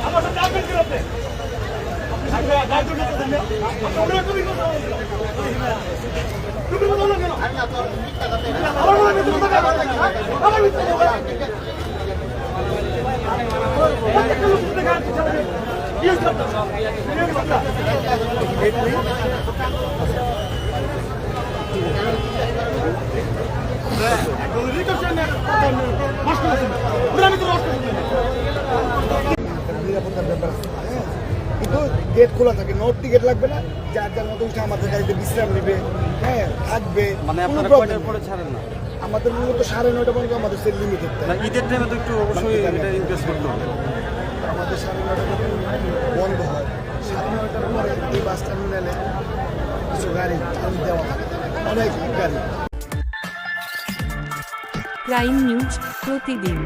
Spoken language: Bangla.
আমার সাথে আপনি কি করতে তুমি বলো না কেন আমার বলে তুমি কথা বলো আমার মিথ্যা কথা নিরাপত্তার ব্যাপার আছে, হ্যাঁ? কিন্তু গেট খোলা থাকে, নোট টিকিট লাগবে না, যার যার মতো উঠে আমাদের গাড়িতে বিশ্রাম নেবে, হ্যাঁ, থাকবে। মানে কোনো আপনারা problem কয়টার নেই। পরে ছাড়েন না? আমাদের মূলত 9:30 পর্যন্ত আমাদের সেল লিমিটেড। না, ঈদের টাইমে তো একটু অবশ্যই এটা ইনভেস্ট করতে হবে। আমাদের 9:30 বন্ধ হয়। 9:30টার পরে এই বাস টার্মিনালে কিছু গাড়ি চালু দেওয়া হয়, অনেক গাড়ি। প্রাইম নিউজ প্রতিদিন।